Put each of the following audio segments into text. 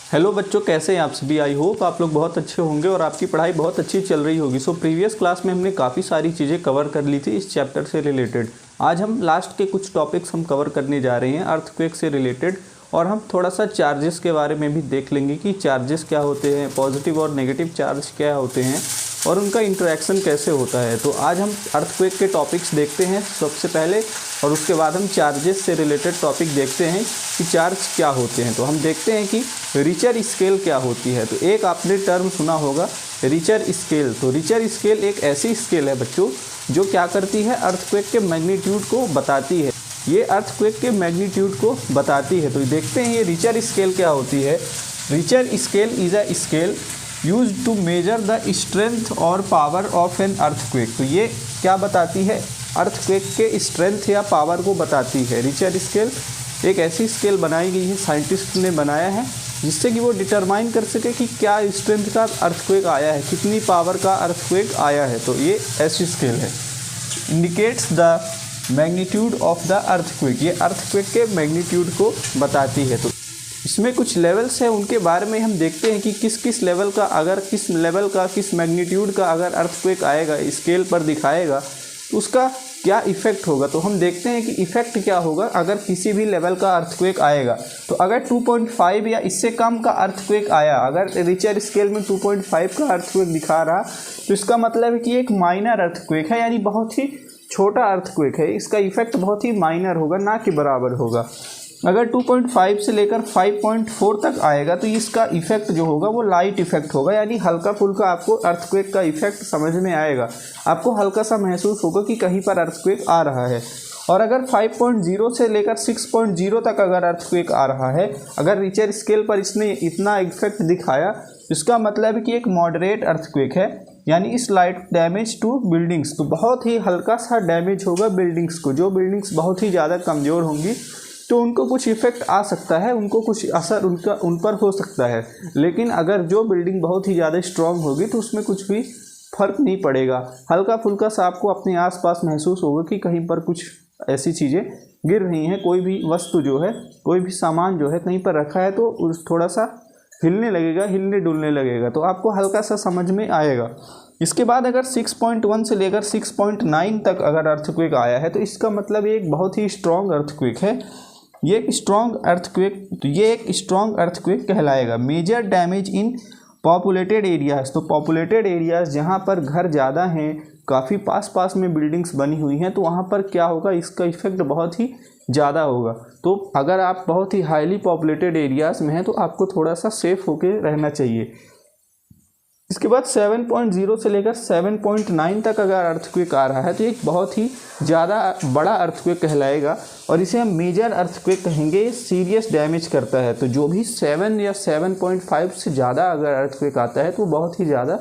Hello बच्चों, कैसे हैं आप सभी। आई होप आप लोग बहुत अच्छे होंगे और आपकी पढ़ाई बहुत अच्छी चल रही होगी। सो प्रीवियस क्लास में हमने काफ़ी सारी चीज़ें कवर कर ली थी इस चैप्टर से रिलेटेड। आज हम लास्ट के कुछ टॉपिक्स हम कवर करने जा रहे हैं अर्थक्वेक से रिलेटेड, और हम थोड़ा सा चार्जेस के बारे में भी देख लेंगे कि चार्जेस क्या होते हैं, पॉजिटिव और नेगेटिव चार्ज क्या होते हैं और उनका इंटरेक्शन कैसे होता है। तो आज हम अर्थक्वेक के टॉपिक्स देखते हैं सबसे पहले, और उसके बाद हम चार्जेस से रिलेटेड टॉपिक देखते हैं कि चार्ज क्या होते हैं। तो हम देखते हैं कि रिचर स्केल क्या होती है। तो एक आपने टर्म सुना होगा रिचर स्केल। तो रिचर स्केल एक ऐसी स्केल है बच्चों जो क्या करती है, अर्थक्वेक के मैग्नीट्यूड को बताती है। ये अर्थक्वेक के मैग्नीट्यूड को बताती है। तो देखते हैं ये रिचर स्केल क्या होती है। Richter scale is a scale use to measure the strength और पावर ऑफ एन अर्थक्वेक। तो ये क्या बताती है, अर्थक्वेक के स्ट्रेंथ या पावर को बताती है। रिचर स्केल एक ऐसी स्केल बनाई गई है, साइंटिस्ट ने बनाया है, जिससे कि वो डिटरमाइन कर सके कि क्या स्ट्रेंथ का अर्थक्वेक आया है, कितनी पावर का अर्थक्वेक आया है। तो ये ऐसी स्केल है। Indicates the magnitude of the earthquake, ये अर्थक्वेक के मैग्नीट्यूड को बताती है। तो इसमें कुछ लेवल्स हैं, उनके बारे में हम देखते हैं कि किस किस लेवल का, अगर किस लेवल का, किस मैग्नीट्यूड का अगर अर्थक्वेक आएगा, स्केल पर दिखाएगा तो उसका क्या इफ़ेक्ट होगा। तो हम देखते हैं कि इफ़ेक्ट क्या होगा अगर किसी भी लेवल का अर्थक्वेक आएगा। तो अगर 2.5 या इससे कम का अर्थक्वेक आया, अगर रिचर स्केल में 2.5 का अर्थक्वेक दिखा रहा, तो इसका मतलब है कि एक माइनर अर्थक्वेक है, यानी बहुत ही छोटा अर्थक्वेक है। इसका इफेक्ट बहुत ही माइनर होगा, ना कि बराबर होगा। अगर 2.5 से लेकर 5.4 तक आएगा तो इसका इफेक्ट जो होगा वो लाइट इफेक्ट होगा, यानी हल्का फुल्का आपको अर्थक्वेक का इफेक्ट समझ में आएगा। आपको हल्का सा महसूस होगा कि कहीं पर अर्थक्वेक आ रहा है। और अगर 5.0 से लेकर 6.0 तक अगर अर्थक्वेक आ रहा है, अगर रिचर स्केल पर इसने इतना इफेक्ट दिखाया, इसका मतलब है कि एक मॉडरेट अर्थक्वेक है, यानी स्लाइट डैमेज टू बिल्डिंग्स। तो बहुत ही हल्का सा डैमेज होगा बिल्डिंग्स को। जो बिल्डिंग्स बहुत ही ज़्यादा कमज़ोर होंगी तो उनको कुछ इफेक्ट आ सकता है, उनको कुछ असर उन पर हो सकता है। लेकिन अगर जो बिल्डिंग बहुत ही ज़्यादा स्ट्रॉन्ग होगी तो उसमें कुछ भी फर्क नहीं पड़ेगा। हल्का फुल्का सा आपको अपने आसपास महसूस होगा कि कहीं पर कुछ ऐसी चीज़ें गिर रही हैं, कोई भी वस्तु जो है, कोई भी सामान जो है कहीं पर रखा है तो थोड़ा सा हिलने लगेगा, हिलने डुलने लगेगा, तो आपको हल्का सा समझ में आएगा। इसके बाद अगर 6.1 से लेकर 6.9 तक अगर अर्थक्वेक आया है तो इसका मतलब ये एक बहुत ही स्ट्रॉन्ग अर्थक्वेक है। ये एक स्ट्रॉन्ग अर्थक्वेक, तो ये एक स्ट्रॉन्ग अर्थक्वेक कहलाएगा। Major damage in populated areas, तो पॉपुलेटेड एरियाज़ जहाँ पर घर ज़्यादा हैं, काफ़ी पास पास में बिल्डिंग्स बनी हुई हैं, तो वहाँ पर क्या होगा, इसका इफेक्ट बहुत ही ज़्यादा होगा। तो अगर आप बहुत ही हाईली पॉपुलेटेड एरियाज़ में हैं तो आपको थोड़ा सा सेफ होकर रहना चाहिए। इसके बाद 7.0 से लेकर 7.9 तक अगर अर्थक्वेक आ रहा है तो एक बहुत ही ज़्यादा बड़ा अर्थक्वेक कहलाएगा, और इसे हम मेजर अर्थक्वेक कहेंगे। सीरियस डैमेज करता है। तो जो भी 7 या 7.5 से ज़्यादा अगर अर्थक्वेक आता है तो बहुत ही ज़्यादा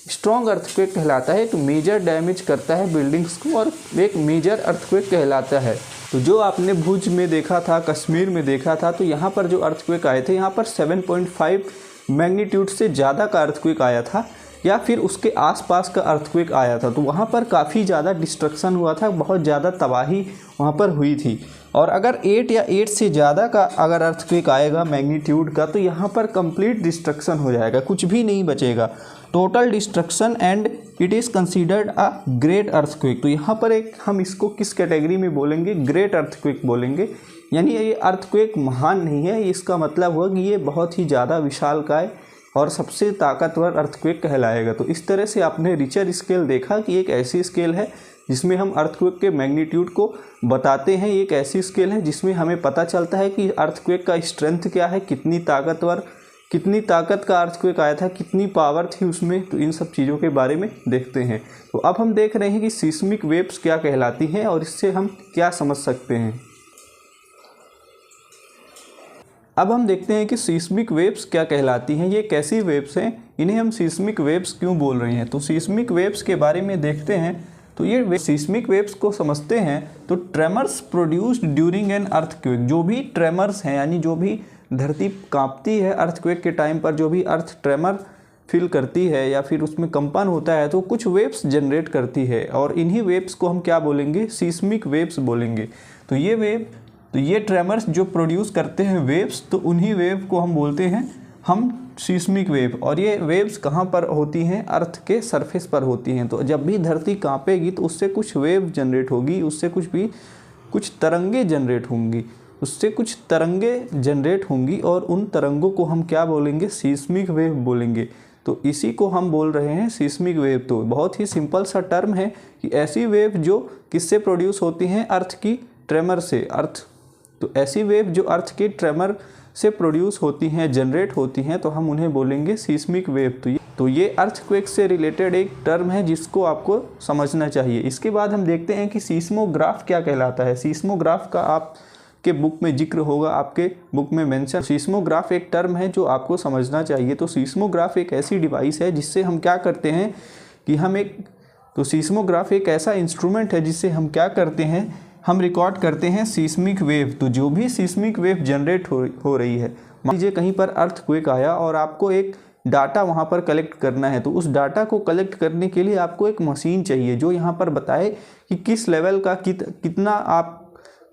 स्ट्रॉन्ग अर्थक्वेक कहलाता है। तो मेजर डैमेज करता है बिल्डिंग्स को और एक मेजर अर्थक्वेक कहलाता है। तो जो आपने भुज में देखा था, कश्मीर में देखा था, तो यहाँ पर जो अर्थक्वेक आए थे, यहाँ पर 7.5 मैग्नीट्यूड से ज़्यादा का अर्थक्वेक आया था, या फिर उसके आसपास का अर्थक्वेक आया था। तो वहाँ पर काफ़ी ज़्यादा डिस्ट्रक्शन हुआ था, बहुत ज़्यादा तबाही वहाँ पर हुई थी। और अगर 8 या 8 से ज़्यादा का अगर अर्थक्वेक आएगा मैग्नीट्यूड का, तो यहाँ पर कंप्लीट डिस्ट्रक्शन हो जाएगा, कुछ भी नहीं बचेगा, total destruction, and it is considered a great earthquake. तो यहाँ पर एक हम इसको किस कैटेगरी में बोलेंगे, ग्रेट अर्थक्वेक बोलेंगे, यानी ये अर्थक्वेक महान नहीं है। इसका मतलब हुआ कि ये बहुत ही ज़्यादा विशालकाय और सबसे ताकतवर अर्थक्वेक कहलाएगा। तो इस तरह से आपने रिचर स्केल देखा कि एक ऐसी स्केल है जिसमें हम अर्थक्वेक के मैग्नीट्यूड को बताते हैं। एक ऐसी स्केल है जिसमें हमें पता चलता है कि अर्थक्वेक का स्ट्रेंथ क्या है, कितनी ताकतवर, कितनी ताकत का अर्थक्वेक आया था, कितनी पावर थी उसमें। तो इन सब चीज़ों के बारे में देखते हैं। तो अब हम देख रहे हैं कि सीस्मिक वेव्स क्या कहलाती हैं और इससे हम क्या समझ सकते हैं। अब हम देखते हैं कि सीस्मिक वेव्स क्या कहलाती हैं, ये कैसी वेव्स हैं, इन्हें हम सीस्मिक वेव्स क्यों बोल रहे हैं। तो सीस्मिक वेव्स के बारे में देखते हैं। तो ये सीस्मिक वेव्स को समझते हैं तो tremors produced during an earthquake, जो भी ट्रेमर्स हैं, यानी जो भी धरती कांपती है अर्थक्वेक के टाइम पर, जो भी अर्थ ट्रेमर फील करती है या फिर उसमें कंपन होता है, तो कुछ वेव्स जनरेट करती है, और इन्हीं वेव्स को हम क्या बोलेंगे, सीस्मिक वेव्स बोलेंगे। तो ये ट्रेमर्स जो प्रोड्यूस करते हैं वेव्स, तो उन्हीं वेव को हम बोलते हैं हम सीस्मिक वेव, और ये वेव्स कहाँ पर होती हैं? अर्थ के सरफेस पर होती हैं। तो जब भी धरती कांपेगी तो उससे कुछ वेव जनरेट होगी, उससे कुछ तरंगे जनरेट होंगी, और उन तरंगों को हम क्या बोलेंगे? सीस्मिक वेव बोलेंगे। तो इसी को हम बोल रहे हैं सीस्मिक वेव। तो बहुत ही सिंपल सा टर्म है कि ऐसी वेव जो किससे प्रोड्यूस होती हैं? अर्थ की ट्रेमर से। तो ऐसी वेव जो अर्थ के ट्रेमर से प्रोड्यूस होती हैं, जनरेट होती हैं, तो हम उन्हें बोलेंगे सीस्मिक वेव। तो ये अर्थक्वेक से रिलेटेड एक टर्म है जिसको आपको समझना चाहिए। इसके बाद हम देखते हैं कि सीस्मोग्राफ क्या कहलाता है। सीस्मोग्राफ का आपके बुक में जिक्र होगा, आपके बुक में मेंशन। सीस्मोग्राफ एक टर्म है जो आपको समझना चाहिए। तो सीस्मोग्राफ एक ऐसी डिवाइस है जिससे हम क्या करते हैं कि सीस्मोग्राफ एक ऐसा इंस्ट्रूमेंट है जिससे हम क्या करते हैं? हम रिकॉर्ड करते हैं सीस्मिक वेव। तो जो भी सीस्मिक वेव जनरेट हो रही है, मान लीजिए कहीं पर अर्थक्वेक आया और आपको एक डाटा वहाँ पर कलेक्ट करना है, तो उस डाटा को कलेक्ट करने के लिए आपको एक मशीन चाहिए जो यहाँ पर बताए कि किस लेवल का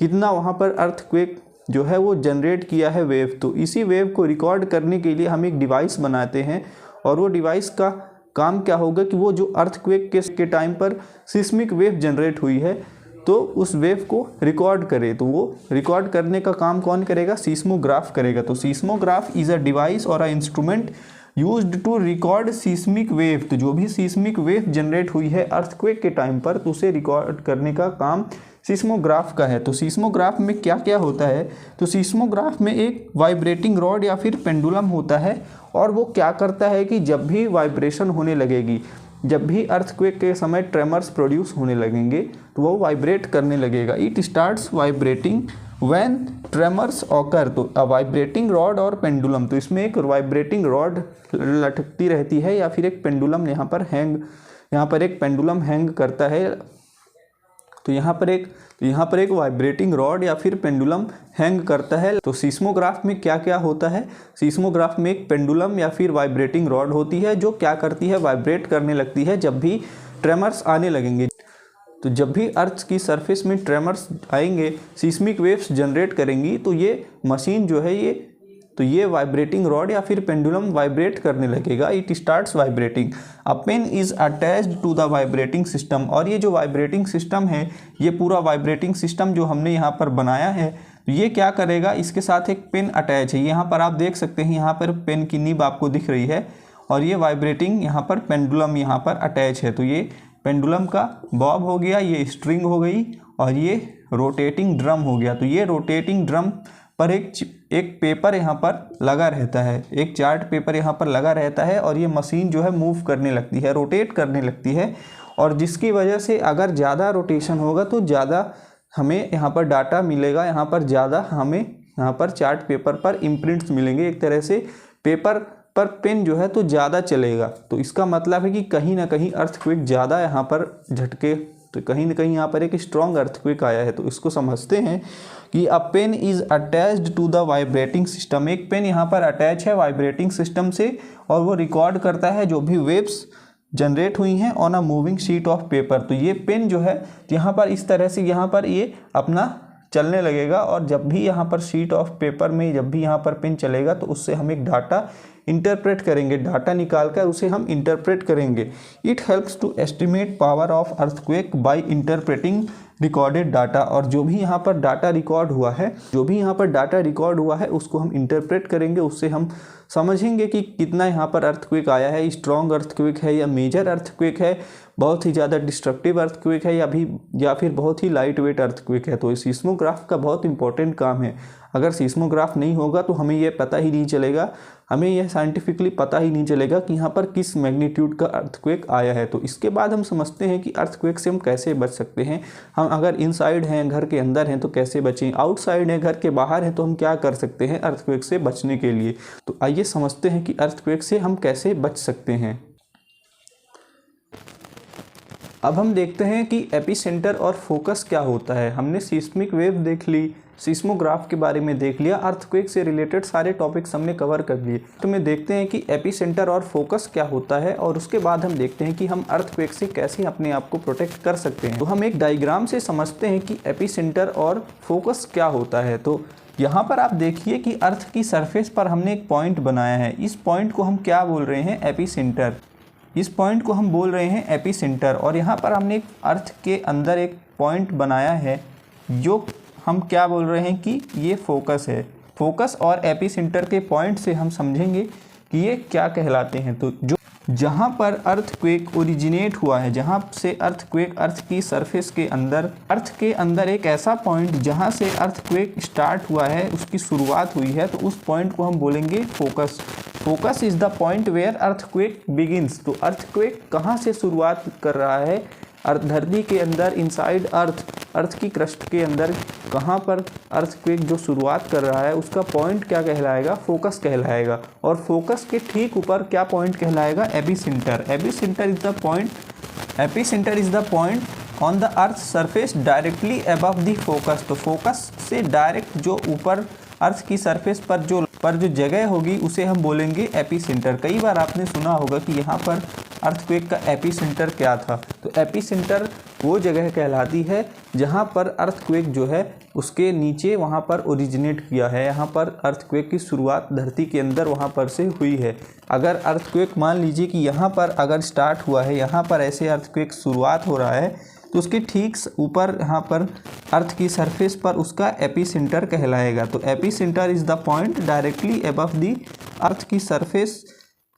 कितना वहाँ पर अर्थक्वेक जो है वो जनरेट किया है वेव। तो इसी वेव को रिकॉर्ड करने के लिए हम एक डिवाइस बनाते हैं, और वो डिवाइस का काम क्या होगा कि वो जो अर्थक्वेक के टाइम पर सिस्मिक वेव जनरेट हुई है तो उस वेव को रिकॉर्ड करे। तो वो रिकॉर्ड करने का काम कौन करेगा? सीस्मोग्राफ करेगा। तो सीस्मोग्राफ इज़ अ डिवाइस और a instrument used to record seismic wave. तो जो भी सीस्मिक वेव जनरेट हुई है अर्थक्वेक के टाइम पर, तो उसे रिकॉर्ड करने का काम सीस्मोग्राफ का है। तो सीस्मोग्राफ में क्या क्या होता है? तो सीस्मोग्राफ में एक वाइब्रेटिंग रॉड या फिर पेंडुलम होता है, और वो क्या करता है कि जब भी वाइब्रेशन होने लगेगी, जब भी अर्थक्वेक के समय ट्रेमर्स प्रोड्यूस होने लगेंगे, तो वो वाइब्रेट करने लगेगा। It starts vibrating when tremors occur. तो वाइब्रेटिंग रॉड और पेंडुलम, तो इसमें एक वाइब्रेटिंग रॉड लटकती रहती है या फिर एक पेंडुलम यहाँ पर एक पेंडुलम हैंग करता है। तो यहाँ पर एक वाइब्रेटिंग रॉड या फिर पेंडुलम हैंग करता है। तो सीस्मोग्राफ में क्या क्या होता है? सीस्मोग्राफ में एक पेंडुलम या फिर वाइब्रेटिंग रॉड होती है जो क्या करती है? वाइब्रेट करने लगती है जब भी ट्रेमर्स आने लगेंगे। तो जब भी अर्थ की सरफेस में ट्रेमर्स आएंगे, सीस्मिक वेव्स जनरेट करेंगी, तो ये मशीन जो है ये वाइब्रेटिंग रॉड या फिर पेंडुलम वाइब्रेट करने लगेगा। It starts vibrating. A pen is attached to the vibrating system. और ये जो वाइब्रेटिंग सिस्टम है, ये पूरा वाइब्रेटिंग सिस्टम जो हमने यहाँ पर बनाया है, तो ये क्या करेगा? इसके साथ एक पेन अटैच है। यहाँ पर आप देख सकते हैं, यहाँ पर पेन की नीब आपको दिख रही है, और ये वाइब्रेटिंग यहाँ पर पेंडुलम यहाँ पर अटैच है। तो ये पेंडुलम का बॉब हो गया, ये स्ट्रिंग हो गई, और ये रोटेटिंग ड्रम हो गया। तो ये रोटेटिंग ड्रम पर एक पेपर यहाँ पर लगा रहता है, एक चार्ट पेपर यहाँ पर लगा रहता है, और ये मशीन जो है मूव करने लगती है, रोटेट करने लगती है, और जिसकी वजह से अगर ज़्यादा रोटेशन होगा तो ज़्यादा हमें यहाँ पर डाटा मिलेगा, यहाँ पर ज़्यादा हमें यहाँ पर चार्ट पेपर पर इम्प्रिंट्स मिलेंगे। एक तरह से पेपर पर पेन जो है तो ज़्यादा चलेगा। तो इसका मतलब है कि कहीं ना कहीं अर्थक्वेक ज़्यादा यहाँ पर झटके, तो कहीं ना कहीं यहाँ पर एक स्ट्रॉन्ग अर्थक्वेक आया है। तो इसको समझते हैं कि a pen is attached to the vibrating system. एक पेन यहाँ पर अटैच है वाइब्रेटिंग सिस्टम से, और वो रिकॉर्ड करता है जो भी वेव्स जनरेट हुई हैं on a moving sheet of paper. तो ये पेन जो है यहाँ पर इस तरह से यहाँ पर ये अपना चलने लगेगा, और जब भी यहाँ पर शीट ऑफ पेपर में जब भी यहाँ पर पेन चलेगा तो उससे हम एक डाटा इंटरप्रेट करेंगे, डाटा निकाल कर उसे हम इंटरप्रेट करेंगे। It helps to estimate power of earthquake by interpreting recorded data. और जो भी यहाँ पर डाटा रिकॉर्ड हुआ है उसको हम इंटरप्रेट करेंगे, उससे हम समझेंगे कि कितना यहाँ पर अर्थक्वेक आया है, स्ट्रॉन्ग अर्थक्वेक है या मेजर अर्थक्वेक है, बहुत ही ज़्यादा डिस्ट्रक्टिव अर्थक्वेक है या फिर बहुत ही लाइट वेट अर्थक्वेक है। तो सीस्मोग्राफ का बहुत इंपॉर्टेंट काम है। अगर सीस्मोग्राफ नहीं होगा तो हमें यह पता ही नहीं चलेगा, हमें यह साइंटिफिकली पता ही नहीं चलेगा कि यहाँ पर किस मैग्नीट्यूड का अर्थक्वेक आया है। तो इसके बाद हम समझते हैं कि अर्थक्वेक से हम कैसे बच सकते हैं। हम अगर इनसाइड हैं, घर के अंदर हैं, तो कैसे बचें, आउटसाइड हैं, घर के बाहर हैं, तो हम क्या कर सकते हैं अर्थक्वेक से बचने के लिए। तो आइए समझते हैं कि अर्थक्वेक से हम कैसे बच सकते हैं। अब हम देखते हैं कि एपिसेंटर और फोकस क्या होता है। हमने सीस्मिक वेव देख ली, सीस्मोग्राफ के बारे में देख लिया, अर्थक्वेक से रिलेटेड सारे टॉपिक्स हमने कवर कर लिए। तो में देखते हैं कि एपिसेंटर और फोकस क्या होता है, और उसके बाद हम देखते हैं कि हम अर्थक्वेक से कैसे अपने आप को प्रोटेक्ट कर सकते हैं। तो हम एक डायग्राम से समझते हैं कि एपिसेंटर और फोकस क्या होता है। तो यहाँ पर आप देखिए कि अर्थ की सरफेस पर हमने एक पॉइंट बनाया है। इस पॉइंट को हम क्या बोल रहे हैं? एपिसेंटर। इस पॉइंट को हम बोल रहे हैं एपिसेंटर। और यहाँ पर हमने एक अर्थ के अंदर एक पॉइंट बनाया है जो हम क्या बोल रहे हैं कि ये फोकस है। फोकस और एपिसेंटर के पॉइंट से हम समझेंगे कि ये क्या कहलाते हैं। तो जो जहाँ पर अर्थक्वेक ओरिजिनेट हुआ है, जहाँ से अर्थक्वेक अर्थ की सरफेस के अंदर, अर्थ के अंदर एक ऐसा पॉइंट जहाँ से अर्थक्वेक स्टार्ट हुआ है, उसकी शुरुआत हुई है, तो उस पॉइंट को हम बोलेंगे focus. Focus is the point where earthquake begins. तो अर्थक्वेक कहाँ से शुरुआत कर रहा है? धरती के अंदर, इनसाइड अर्थ, अर्थ की क्रस्ट के अंदर कहाँ पर अर्थक्वेक जो शुरुआत कर रहा है उसका पॉइंट क्या कहलाएगा? फोकस कहलाएगा। और फोकस के ठीक ऊपर क्या पॉइंट कहलाएगा? Epicentre. Epicentre is the point, epicentre is the point on the earth surface directly above the focus. तो फोकस से डायरेक्ट जो ऊपर अर्थ की सरफेस पर जो जगह होगी उसे हम बोलेंगे एपिसेंटर। कई बार आपने सुना होगा कि यहाँ पर अर्थक्वेक का एपिसेंटर क्या था। तो एपिसेंटर वो जगह कहलाती है जहाँ पर अर्थक्वेक जो है उसके नीचे वहाँ पर ओरिजिनेट किया है। यहाँ पर अर्थक्वेक की शुरुआत धरती के अंदर वहाँ पर से हुई है। अगर अर्थक्वेक मान लीजिए कि यहाँ पर अगर स्टार्ट हुआ है, यहाँ पर ऐसे अर्थक्वेक शुरुआत हो रहा है, तो उसके ठीक ऊपर यहाँ पर अर्थ की सरफेस पर उसका एपिसेंटर कहलाएगा। तो epicentre is the point directly above the earth की सरफेस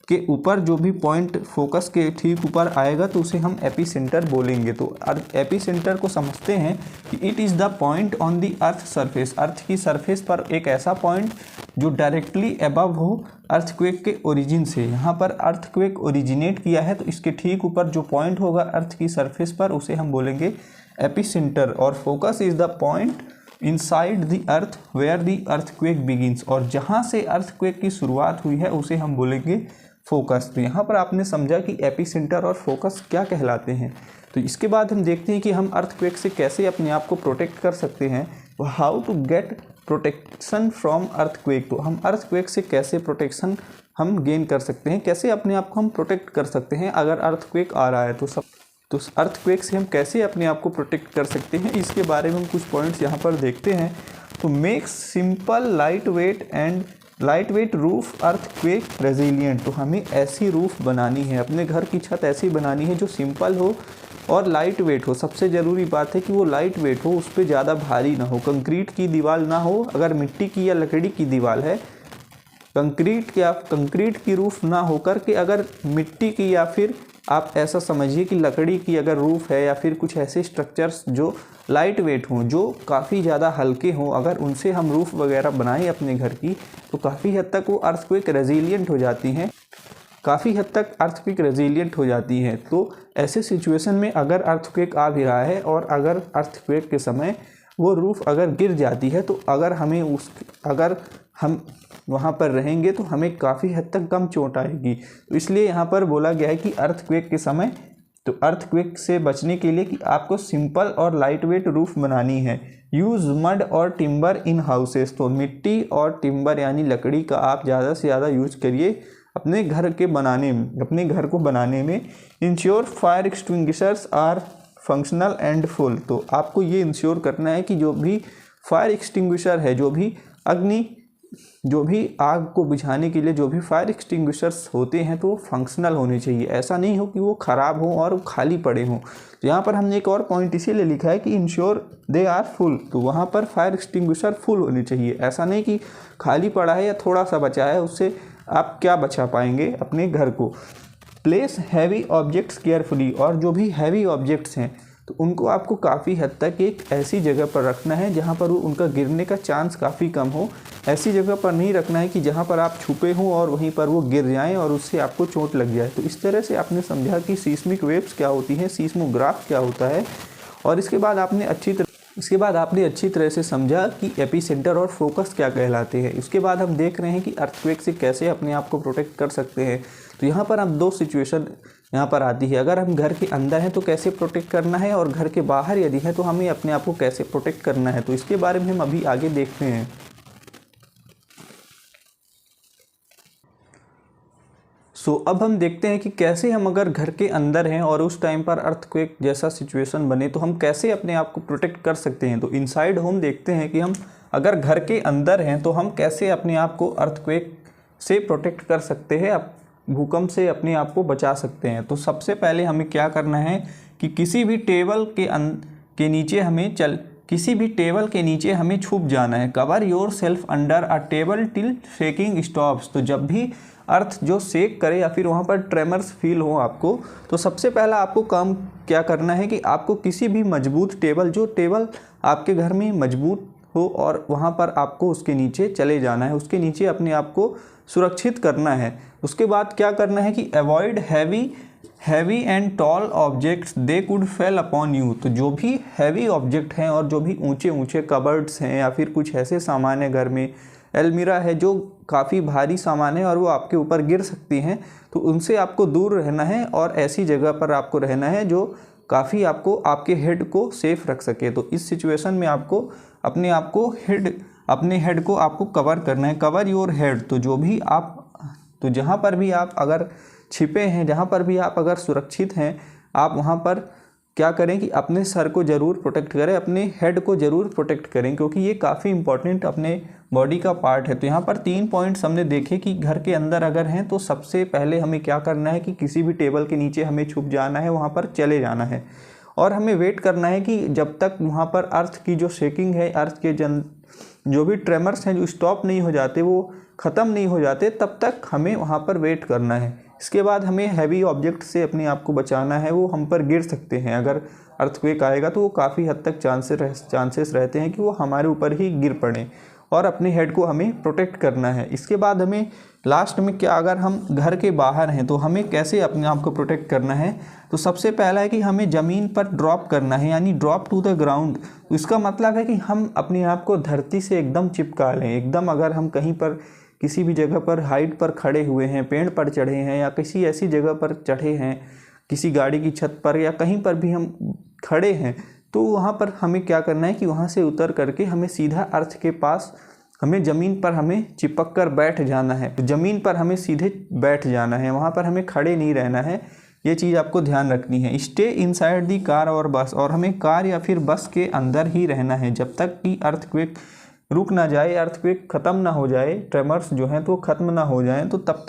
के ऊपर जो भी पॉइंट फोकस के ठीक ऊपर आएगा तो उसे हम एपिसेंटर बोलेंगे। तो एपिसेंटर को समझते हैं कि it is the point on the earth surface. Earth की सरफेस पर एक ऐसा पॉइंट जो डायरेक्टली अबव हो अर्थक्वेक के ओरिजिन से। यहाँ पर अर्थक्वेक ओरिजिनेट किया है तो इसके ठीक ऊपर जो पॉइंट होगा अर्थ की सरफेस पर उसे हम बोलेंगे एपिसेंटर। और focus is the point inside the earth where the earthquake begins. और जहाँ से अर्थक्वेक की शुरुआत हुई है उसे हम बोलेंगे फोकस। तो यहाँ पर आपने समझा कि एपिसेंटर और फोकस क्या कहलाते हैं। तो इसके बाद हम देखते हैं कि हम अर्थक्वेक से कैसे अपने आप को प्रोटेक्ट कर सकते हैं। How to get protection from earthquake. तो हम अर्थक्वेक से कैसे प्रोटेक्शन हम गेन कर सकते हैं, कैसे अपने आप को हम प्रोटेक्ट कर सकते हैं अगर अर्थक्वेक आ रहा है तो अर्थक्वेक से हम कैसे अपने आप को प्रोटेक्ट कर सकते हैं, इसके बारे में हम कुछ पॉइंट्स यहाँ पर देखते हैं। तो make simple light weight roof earthquake resilient. तो हमें ऐसी रूफ बनानी है, अपने घर की छत ऐसी बनानी है जो सिंपल हो और लाइट वेट हो। सबसे ज़रूरी बात है कि वो लाइट वेट हो, उस पर ज़्यादा भारी ना हो, कंक्रीट की दीवार ना हो। अगर मिट्टी की या लकड़ी की दीवार है, कंक्रीट की रूफ ना होकर के अगर मिट्टी की या फिर आप ऐसा समझिए कि लकड़ी की अगर रूफ है या फिर कुछ ऐसे स्ट्रक्चर्स जो लाइट वेट हों, जो काफ़ी ज़्यादा हल्के हों, अगर उनसे हम रूफ वगैरह बनाएं अपने घर की तो काफ़ी हद तक वो अर्थक्वेक रेजिलिएंट हो जाती हैं, काफ़ी हद तक अर्थक्वेक रेजिलिएंट हो जाती हैं। तो ऐसे सिचुएशन में अगर अर्थक्वेक आ भी रहा है और अगर अर्थक्वेक के समय वो रूफ अगर गिर जाती है तो अगर हम वहाँ पर रहेंगे तो हमें काफ़ी हद तक कम चोट आएगी। तो इसलिए यहाँ पर बोला गया है कि अर्थक्वेक के समय, तो अर्थक्वेक से बचने के लिए कि आपको सिंपल और लाइट वेट रूफ बनानी है। यूज़ मड और टिम्बर इन हाउसेस। तो मिट्टी और टिम्बर यानी लकड़ी का आप ज़्यादा से ज़्यादा यूज करिए अपने घर को बनाने में। Ensure fire extinguishers are functional and full. तो आपको ये इंश्योर करना है कि जो भी फायर एक्सटिंग्विशर है, जो भी आग को बुझाने के लिए जो भी फायर एक्सटिंग्विशर्स होते हैं तो वो फंक्शनल होने चाहिए। ऐसा नहीं हो कि वो ख़राब हो और खाली पड़े हों। तो यहाँ पर हमने एक और पॉइंट इसीलिए लिखा है कि इंश्योर दे आर फुल। तो वहाँ पर फायर एक्सटिंग्विशर फुल होने चाहिए। ऐसा नहीं कि खाली पड़ा है या थोड़ा सा बचा है, उससे आप क्या बचा पाएंगे अपने घर को। Place heavy objects carefully. और जो भी हैवी ऑब्जेक्ट्स हैं तो उनको आपको काफ़ी हद तक एक ऐसी जगह पर रखना है जहाँ पर उनका गिरने का चांस काफ़ी कम हो। ऐसी जगह पर नहीं रखना है कि जहाँ पर आप छुपे हों और वहीं पर वो गिर जाएं और उससे आपको चोट लग जाए। तो इस तरह से आपने समझा कि सीस्मिक वेव्स क्या होती हैं, सीस्मोग्राफ क्या होता है। और इसके बाद आपने अच्छी तरह से समझा कि एपिसेंटर और फोकस क्या कहलाते हैं। इसके बाद हम देख रहे हैं कि अर्थक्वेक से कैसे अपने आप को प्रोटेक्ट कर सकते हैं। तो यहाँ पर हम दो सिचुएशन यहाँ पर आती है। अगर हम घर के अंदर हैं तो कैसे प्रोटेक्ट करना है, और घर के बाहर यदि है तो हमें अपने आप को कैसे प्रोटेक्ट करना है। तो इसके बारे में हम अभी आगे देखते हैं। अब हम देखते हैं कि कैसे हम अगर घर के अंदर हैं और उस टाइम पर अर्थक्वेक जैसा सिचुएशन बने तो हम कैसे अपने आप को प्रोटेक्ट कर सकते हैं। तो इनसाइड होम देखते हैं कि हम अगर घर के अंदर हैं तो हम कैसे अपने आप को अर्थक्वेक से प्रोटेक्ट कर सकते हैं, भूकंप से अपने आप को बचा सकते हैं। तो सबसे पहले हमें क्या करना है कि किसी भी टेबल के नीचे हमें छुप जाना है। Cover your self under a table till shaking stops. तो जब भी अर्थ जो शेक करे या फिर वहाँ पर ट्रेमर्स फील हो आपको, तो सबसे पहला आपको काम क्या करना है कि आपको किसी भी मजबूत टेबल, जो टेबल आपके घर में मजबूत हो, और वहाँ पर आपको उसके नीचे चले जाना है, उसके नीचे अपने आप को सुरक्षित करना है। उसके बाद क्या करना है कि avoid heavy and tall objects, they could fail upon you. तो जो भी हैवी ऑब्जेक्ट हैं और जो भी ऊंचे ऊंचे कबर्ड्स हैं या फिर कुछ ऐसे सामान है घर में, अलमीरा है जो काफ़ी भारी सामान है और वो आपके ऊपर गिर सकती हैं, तो उनसे आपको दूर रहना है और ऐसी जगह पर आपको रहना है जो काफ़ी आपको आपके हेड को सेफ रख सके। तो इस सिचुएशन में आपको अपने हेड को आपको कवर करना है। Cover your head. तो जहाँ पर भी आप अगर छिपे हैं, जहाँ पर भी आप अगर सुरक्षित हैं, आप वहाँ पर क्या करें कि अपने सर को ज़रूर प्रोटेक्ट करें, अपने हेड को ज़रूर प्रोटेक्ट करें, क्योंकि ये काफ़ी इंपॉर्टेंट अपने बॉडी का पार्ट है। तो यहाँ पर 3 पॉइंट्स हमने देखे कि घर के अंदर अगर हैं तो सबसे पहले हमें क्या करना है कि किसी भी टेबल के नीचे हमें छुप जाना है, वहाँ पर चले जाना है और हमें वेट करना है कि जब तक वहाँ पर अर्थ की जो शेकिंग है, अर्थ के जो भी ट्रेमर्स हैं जो स्टॉप नहीं हो जाते, वो ख़त्म नहीं हो जाते, तब तक हमें वहाँ पर वेट करना है। इसके बाद हमें हैवी ऑब्जेक्ट से अपने आप को बचाना है, वो हम पर गिर सकते हैं। अगर अर्थक्वेक आएगा तो वो काफ़ी हद तक चांसेस रहते हैं कि वो हमारे ऊपर ही गिर पड़े, और अपने हेड को हमें प्रोटेक्ट करना है। इसके बाद हमें लास्ट में क्या, अगर हम घर के बाहर हैं तो हमें कैसे अपने आप को प्रोटेक्ट करना है। तो सबसे पहला है कि हमें ज़मीन पर ड्रॉप करना है, यानी ड्रॉप टू द ग्राउंड। इसका मतलब है कि हम अपने आप को धरती से एकदम चिपका लें, एकदम। अगर हम कहीं पर किसी भी जगह पर हाइट पर खड़े हुए हैं, पेड़ पर चढ़े हैं या किसी ऐसी जगह पर चढ़े हैं, किसी गाड़ी की छत पर या कहीं पर भी हम खड़े हैं, तो वहाँ पर हमें क्या करना है कि वहाँ से उतर करके हमें सीधा अर्थ के पास, हमें ज़मीन पर हमें चिपक कर बैठ जाना है। तो ज़मीन पर हमें सीधे बैठ जाना है, वहाँ पर हमें खड़े नहीं रहना है। ये चीज़ आपको ध्यान रखनी है। स्टे इनसाइड दी कार और बस। और हमें कार या फिर बस के अंदर ही रहना है जब तक कि अर्थक्वेक रुक ना जाए, अर्थक्वेक ख़त्म ना हो जाए, ट्रेमर्स जो हैं तो ख़त्म ना हो जाएं। तो तब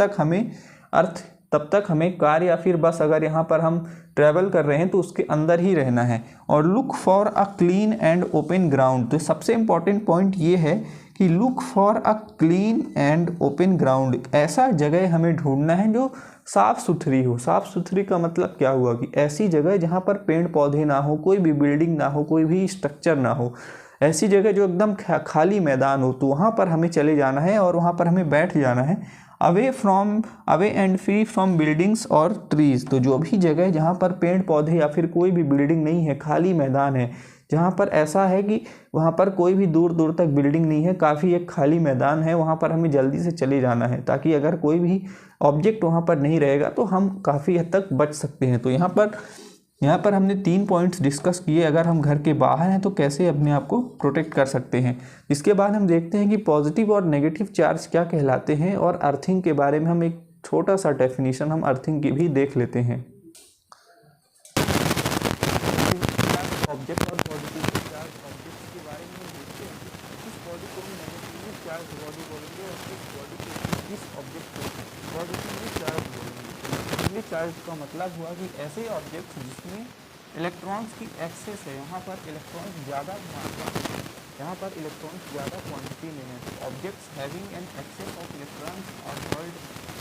तक हमें कार या फिर बस, अगर यहाँ पर हम ट्रैवल कर रहे हैं तो उसके अंदर ही रहना है। और look for a clean and open ground. तो सबसे इम्पॉर्टेंट पॉइंट ये है कि look for a clean and open ground. ऐसा जगह हमें ढूंढना है जो साफ़ सुथरी हो। साफ़ सुथरी का मतलब क्या हुआ कि ऐसी जगह जहाँ पर पेड़ पौधे ना हो, कोई भी बिल्डिंग ना हो, कोई भी स्ट्रक्चर ना हो, ऐसी जगह जो एकदम खाली मैदान हो, तो वहाँ पर हमें चले जाना है और वहाँ पर हमें बैठ जाना है। Away and free from buildings और ट्रीज। तो जो भी जगह जहाँ पर पेड़ पौधे या फिर कोई भी बिल्डिंग नहीं है, खाली मैदान है, जहाँ पर ऐसा है कि वहाँ पर कोई भी दूर दूर तक बिल्डिंग नहीं है, काफ़ी एक खाली मैदान है, वहाँ पर हमें जल्दी से चले जाना है, ताकि अगर कोई भी ऑब्जेक्ट वहाँ पर नहीं रहेगा तो हम काफ़ी हद तक बच सकते हैं। तो यहाँ पर हमने 3 पॉइंट्स डिस्कस किए। अगर हम घर के बाहर हैं तो कैसे अपने आप को प्रोटेक्ट कर सकते हैं। इसके बाद हम देखते हैं कि पॉजिटिव और नेगेटिव चार्ज क्या कहलाते हैं, और अर्थिंग के बारे में हम एक छोटा सा डेफिनेशन हम अर्थिंग की भी देख लेते हैं। ऑब्जेक्ट और पॉजिटिवली चार्ज ऑब्जेक्ट के बारे में देखते हैं। किस बॉडी को हम नेगेटिवली चार्ज बॉडी बोलेंगे और किस ऑब्जेक्ट को पॉजिटिवली चार्ज बोलेंगे। नेगेटिवली चार्ज का मतलब हुआ कि ऐसे ऑब्जेक्ट जिसमें इलेक्ट्रॉन्स की एक्सेस है, यहाँ पर इलेक्ट्रॉन्स ज़्यादा मात्रा में, यहाँ पर इलेक्ट्रॉन्स ज़्यादा क्वांटिटी में है। तो objects having an excess of electrons are called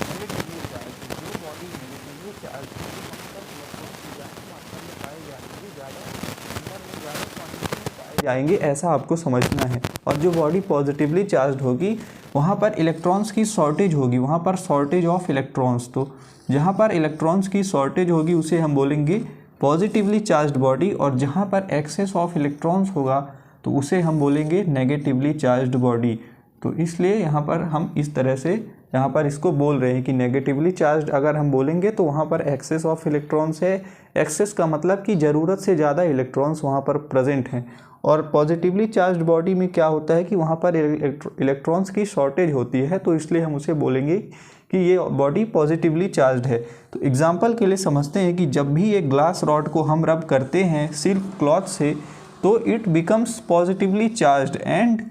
negatively charge. जो बॉडी नेगेटिवली चार्ज है, वहाँ पर इलेक्ट्रॉन्स ज़्यादा मात्रा में पाए जाएंगे, ज़्यादा क्वांटिटी में पाए जाएंगे, ऐसा आपको समझना है। और जो बॉडी पॉजिटिवली चार्ज होगी, वहाँ पर इलेक्ट्रॉन्स की शॉर्टेज होगी, वहाँ पर शॉर्टेज ऑफ इलेक्ट्रॉन्स। तो जहाँ पर इलेक्ट्रॉन्स की शॉर्टेज होगी उसे हम बोलेंगे पॉजिटिवली चार्ज्ड बॉडी, और जहाँ पर एक्सेस ऑफ इलेक्ट्रॉन्स होगा तो उसे हम बोलेंगे नेगेटिवली चार्ज्ड बॉडी। तो इसलिए यहाँ पर हम इस तरह से यहाँ पर इसको बोल रहे हैं कि नेगेटिवली चार्ज्ड अगर हम बोलेंगे तो वहाँ पर एक्सेस ऑफ इलेक्ट्रॉन्स है। एक्सेस का मतलब कि ज़रूरत से ज़्यादा इलेक्ट्रॉन्स वहाँ पर प्रेजेंट हैं। और पॉजिटिवली चार्ज्ड बॉडी में क्या होता है कि वहाँ पर इलेक्ट्रॉन्स की शॉर्टेज होती है, तो इसलिए हम उसे बोलेंगे कि ये बॉडी पॉजिटिवली चार्ज्ड है। तो एग्जांपल के लिए समझते हैं कि जब भी एक ग्लास रॉड को हम रब करते हैं सिल्क क्लॉथ से, तो it becomes positively charged and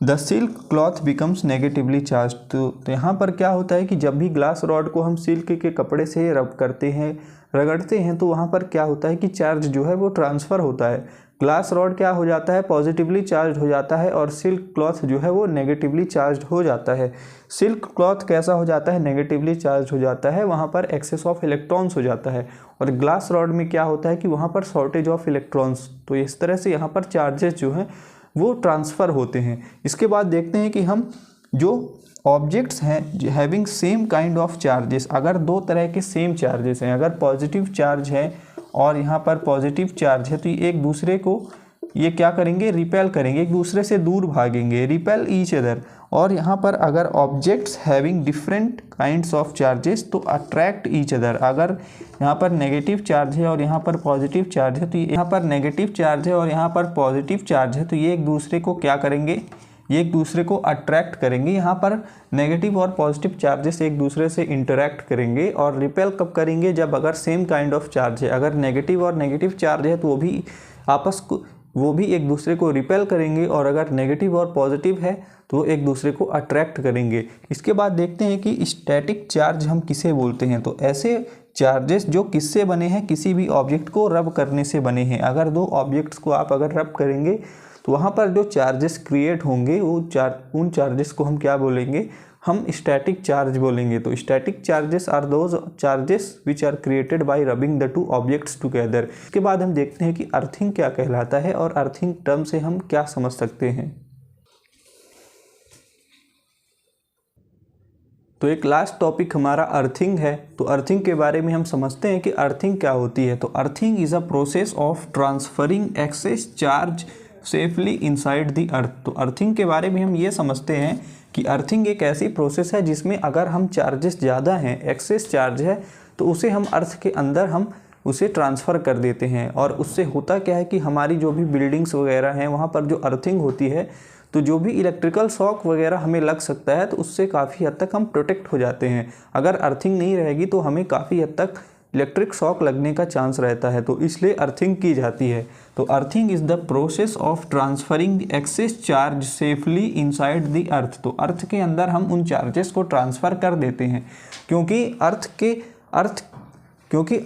the silk cloth becomes negatively charge. तो यहाँ पर क्या होता है कि जब भी ग्लास रॉड को हम सिल्क के कपड़े से रब करते हैं, रगड़ते हैं, तो वहाँ पर क्या होता है कि चार्ज जो है वो ट्रांसफ़र होता है। ग्लास रॉड क्या हो जाता है, पॉजिटिवली चार्ज हो जाता है, और सिल्क क्लॉथ जो है वो नेगेटिवली चार्ज हो जाता है। सिल्क क्लॉथ कैसा हो जाता है, नेगेटिवली चार्ज हो जाता है, वहाँ पर एक्सेस ऑफ इलेक्ट्रॉन्स हो जाता है। और ग्लास रॉड में क्या होता है कि वहाँ पर शॉर्टेज ऑफ इलेक्ट्रॉन्स। तो इस तरह से यहाँ पर चार्जेस जो हैं वो ट्रांसफ़र होते हैं। इसके बाद देखते हैं कि हम जो ऑब्जेक्ट्स हैं having same kind of charges, अगर दो तरह के सेम चार्जेस हैं, अगर पॉजिटिव चार्ज है और यहाँ पर पॉजिटिव चार्ज है, तो ये एक दूसरे को ये क्या करेंगे, रिपेल करेंगे, एक दूसरे से दूर भागेंगे, रिपेल ईच अदर। और यहाँ पर अगर objects having different kinds of charges तो अट्रैक्ट ईच अदर। अगर यहाँ पर नेगेटिव चार्ज है और यहाँ पर पॉजिटिव चार्ज है, तो यहाँ पर नेगेटिव चार्ज है और यहाँ पर पॉजिटिव चार्ज है, तो ये एक दूसरे को क्या करेंगे, ये एक दूसरे को अट्रैक्ट करेंगे। यहाँ पर नेगेटिव और पॉजिटिव चार्जेस एक दूसरे से इंटरैक्ट करेंगे। और रिपेल कब करेंगे, जब अगर सेम काइंड ऑफ चार्ज है। अगर नेगेटिव और नेगेटिव चार्ज है तो वो भी एक दूसरे को रिपेल करेंगे, और अगर नेगेटिव और पॉजिटिव है तो एक दूसरे को अट्रैक्ट करेंगे। इसके बाद देखते हैं कि स्टैटिक चार्ज हम किसे बोलते हैं। तो ऐसे चार्जेस जो किससे बने हैं, किसी भी ऑब्जेक्ट को रब करने से बने हैं। अगर दो ऑब्जेक्ट्स को आप अगर रब करेंगे तो वहाँ पर जो चार्जेस क्रिएट होंगे उन चार्जेस को हम क्या बोलेंगे, हम स्टैटिक चार्ज बोलेंगे। तो static charges are those charges which are created by rubbing the two objects together. इसके बाद हम देखते हैं कि अर्थिंग क्या कहलाता है और अर्थिंग टर्म से हम क्या समझ सकते हैं। तो एक लास्ट टॉपिक हमारा अर्थिंग है। तो अर्थिंग के बारे में हम समझते हैं कि अर्थिंग क्या होती है। तो earthing is a process of transferring excess charge safely inside the earth. तो अर्थिंग के बारे में हम ये समझते हैं कि अर्थिंग एक ऐसी प्रोसेस है जिसमें अगर हम चार्जेस ज़्यादा हैं, एक्सेस चार्ज है, तो उसे हम अर्थ के अंदर हम उसे ट्रांसफ़र कर देते हैं। और उससे होता क्या है कि हमारी जो भी बिल्डिंग्स वगैरह हैं वहाँ पर जो अर्थिंग होती है, तो जो भी इलेक्ट्रिकल शॉक वगैरह हमें लग सकता है तो उससे काफ़ी हद तक हम प्रोटेक्ट हो जाते हैं। अगर अर्थिंग नहीं रहेगी तो हमें काफ़ी हद तक इलेक्ट्रिक शॉक लगने का चांस रहता है, तो इसलिए अर्थिंग की जाती है। तो earthing is the process of transferring excess charge safely inside the earth. तो अर्थ के अंदर हम उन चार्जेस को ट्रांसफ़र कर देते हैं, क्योंकि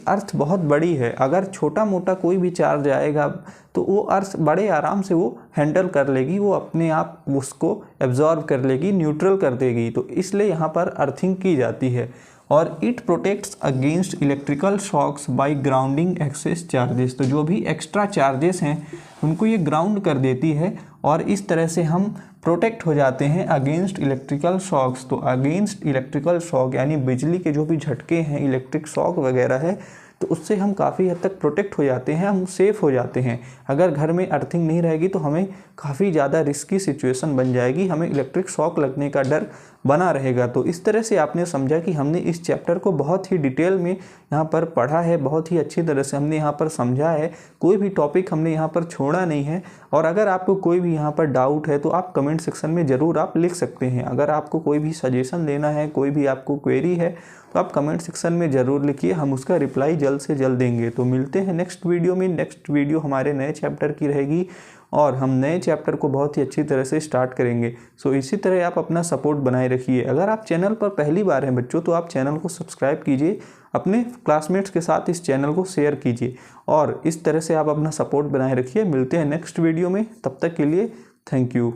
अर्थ बहुत बड़ी है। अगर छोटा मोटा कोई भी चार्ज आएगा तो वो अर्थ बड़े आराम से वो हैंडल कर लेगी, वो अपने आप उसको एब्जॉर्ब कर लेगी, न्यूट्रल कर देगी। तो इसलिए यहाँ पर अर्थिंग की जाती है। और it protects against electrical shocks by grounding excess charges. तो जो भी एक्स्ट्रा चार्जेस हैं उनको ये ग्राउंड कर देती है, और इस तरह से हम प्रोटेक्ट हो जाते हैं अगेंस्ट इलेक्ट्रिकल शॉक्स। तो अगेंस्ट इलेक्ट्रिकल शॉक यानी बिजली के जो भी झटके हैं, इलेक्ट्रिक शॉक वगैरह है, तो उससे हम काफ़ी हद तक प्रोटेक्ट हो जाते हैं, हम सेफ़ हो जाते हैं। अगर घर में अर्थिंग नहीं रहेगी तो हमें काफ़ी ज़्यादा रिस्की सिचुएशन बन जाएगी, हमें इलेक्ट्रिक शॉक लगने का डर बना रहेगा। तो इस तरह से आपने समझा कि हमने इस चैप्टर को बहुत ही डिटेल में यहाँ पर पढ़ा है, बहुत ही अच्छी तरह से हमने यहाँ पर समझा है, कोई भी टॉपिक हमने यहाँ पर छोड़ा नहीं है। और अगर आपको कोई भी यहाँ पर डाउट है तो आप कमेंट सेक्शन में ज़रूर आप लिख सकते हैं। अगर आपको कोई भी सजेशन देना है, कोई भी आपको क्वेरी है, तो आप कमेंट सेक्शन में ज़रूर लिखिए, हम उसका रिप्लाई जल्द से जल्द देंगे। तो मिलते हैं नेक्स्ट वीडियो में। नेक्स्ट वीडियो हमारे नए चैप्टर की रहेगी और हम नए चैप्टर को बहुत ही अच्छी तरह से स्टार्ट करेंगे। सो इसी तरह आप अपना सपोर्ट बनाए रखिए। अगर आप चैनल पर पहली बार हैं बच्चों, तो आप चैनल को सब्सक्राइब कीजिए, अपने क्लासमेट्स के साथ इस चैनल को शेयर कीजिए, और इस तरह से आप अपना सपोर्ट बनाए रखिए। मिलते हैं नेक्स्ट वीडियो में, तब तक के लिए थैंक यू।